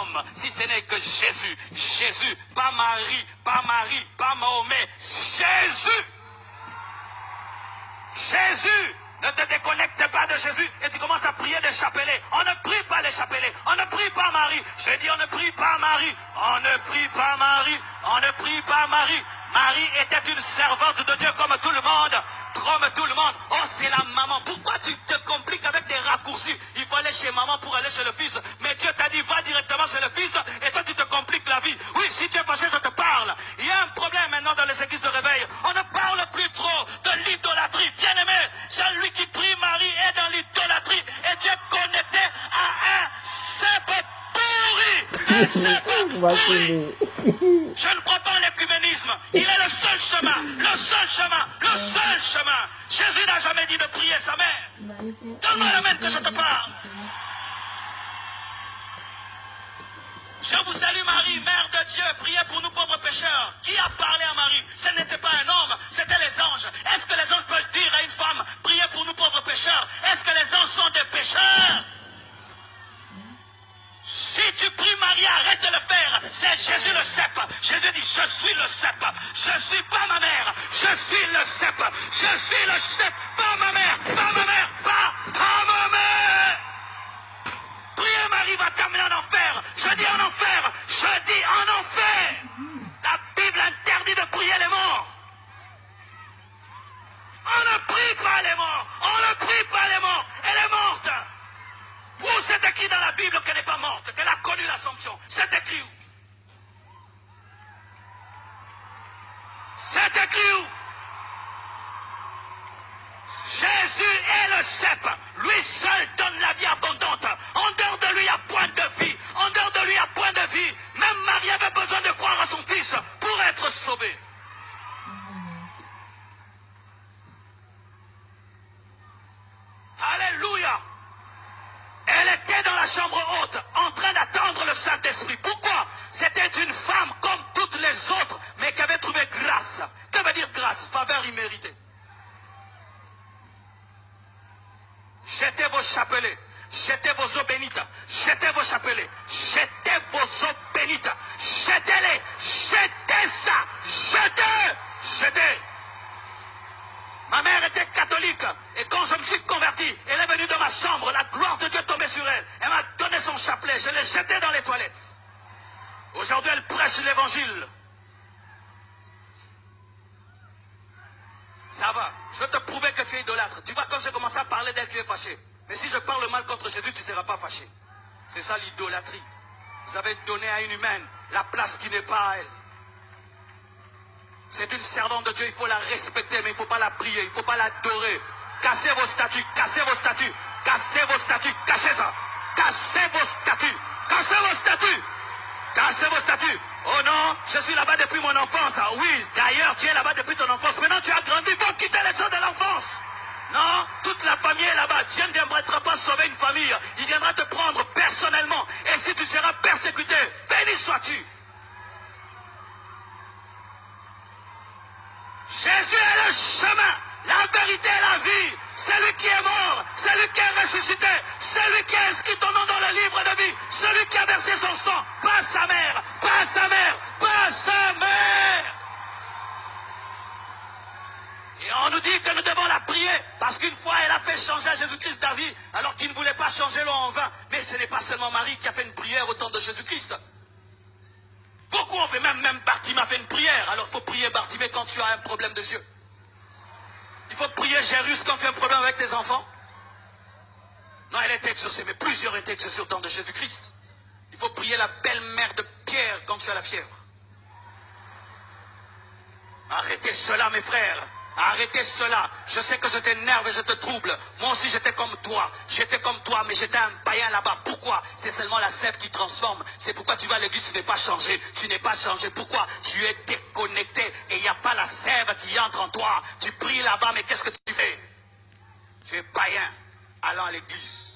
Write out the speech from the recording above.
homme, si ce n'est que Jésus. Jésus, pas Marie, pas Marie, pas Mahomet. Jésus. Jésus. Ne te déconnecte pas de Jésus et tu commences à prier des chapelets. On ne prie pas les chapelets. On ne prie pas Marie. Je dis on ne prie pas Marie. On ne prie pas Marie. On ne prie pas Marie. Marie était une servante de Dieu comme tout le monde. Comme tout le monde. Oh, c'est la maman. Pourquoi tu te compliques avec des raccourcis? Il faut aller chez maman pour aller chez le fils. Mais Dieu t'a dit va directement chez le fils et toi tu te compliques la vie. Oui, si tu es fâché, je te parle. Il y a un problème maintenant dans les églises de réveil. On ne parle plus trop de l'idolâtrie. Bien aimé, celui qui prie Marie est dans l'idolâtrie et tu es connecté à un cep pourri. Un cep pourri. Je ne crois pas en l'écuménisme. Il est le seul chemin. Le seul chemin. Le seul chemin. Jésus n'a jamais dit de prier sa mère. Donne-moi la main que je te parle. Je vous salue Marie, Mère de Dieu, priez pour nous pauvres pécheurs. Qui a parlé à Marie? Ce n'était pas un homme, c'était les anges. Est-ce que les anges peuvent dire à une femme, priez pour nous pauvres pécheurs? Est-ce que les anges sont des pécheurs? Si tu pries Marie, arrête de le faire. C'est Jésus le cep. Jésus dit, je suis le cep. Je ne suis pas ma mère. Je suis le cep. Je suis le cep. Pas ma mère. Pas ma mère. Pas ma mère. Prier Marie va t'amener en enfer. Je dis en enfer. Je dis en enfer. La Bible interdit de prier les morts. On ne prie pas les morts. On ne prie pas les morts. Elle est morte. Où c'est écrit dans la Bible qu'elle n'est pas morte, qu'elle a connu l'Assomption? C'est écrit où? C'est écrit où? Jésus est le cep. Lui seul donne la vie abondante. En dehors de lui, il n'y a point de vie. En dehors de lui, il n'y a point de vie. Même Marie avait besoin de croire à son fils pour être sauvée. Alléluia. Elle était dans la chambre haute, en train d'attendre le Saint-Esprit. Pourquoi? C'était une femme comme toutes les autres, mais qui avait trouvé grâce. Que veut dire grâce? Faveur imméritée. Jetez vos chapelets, jetez vos eaux bénites, jetez vos chapelets, jetez vos eaux bénites, jetez-les, jetez ça, jetez, jetez. Ma mère était catholique et quand je me suis converti, elle est venue dans ma chambre, la gloire de Dieu tombait sur elle. Elle m'a donné son chapelet, je l'ai jeté dans les toilettes. Aujourd'hui, elle prêche l'évangile. Ça va, je vais te prouver que tu es idolâtre. Tu vois, quand j'ai commencé à parler d'elle, tu es fâché. Mais si je parle mal contre Jésus, tu ne seras pas fâché. C'est ça l'idolâtrie. Vous avez donné à une humaine la place qui n'est pas à elle. C'est une servante de Dieu, il faut la respecter, mais il ne faut pas la prier, il ne faut pas l'adorer. Cassez vos statues, cassez vos statues, cassez vos statues, cassez ça. Cassez vos statues, cassez vos statues, cassez vos statues. Oh non, je suis là-bas depuis mon enfance. Oui, d'ailleurs, tu es là-bas depuis ton enfance. Maintenant, tu as grandi, il faut quitter les choses de l'enfance. Non, toute la famille est là-bas. Dieu ne viendra pas sauver une famille. Il viendra te prendre personnellement. Et si tu seras persécuté, béni sois-tu. Jésus est le chemin, la vérité et la vie. Celui qui est mort, celui qui est ressuscité, celui qui a inscrit ton nom dans le livre de vie, celui qui a versé son sang, pas sa mère, pas sa mère, pas sa mère. Et on nous dit que nous devons la prier, parce qu'une fois elle a fait changer à Jésus-Christ la vie, alors qu'il ne voulait pas changer l'eau en vin. Mais ce n'est pas seulement Marie qui a fait une prière au temps de Jésus-Christ. Beaucoup ont fait, même Bartimée a fait une prière. Alors il faut prier Bartimée quand tu as un problème de yeux. Il faut prier Jairus quand tu as un problème avec tes enfants. Non, elle était exaucée, mais plusieurs étaient exaucés au temps de Jésus-Christ. Il faut prier la belle-mère de Pierre quand tu as la fièvre. Arrêtez cela, mes frères. Arrêtez cela. Je sais que je t'énerve et je te trouble. Moi aussi, j'étais comme toi. J'étais comme toi, mais j'étais un païen là-bas. Pourquoi? C'est seulement la sève qui transforme. C'est pourquoi tu vas à l'église, tu n'es pas changé. Tu n'es pas changé. Pourquoi? Tu es déconnecté et il n'y a pas la sève qui entre en toi. Tu pries là-bas, mais qu'est-ce que tu fais? Tu es païen allant à l'église.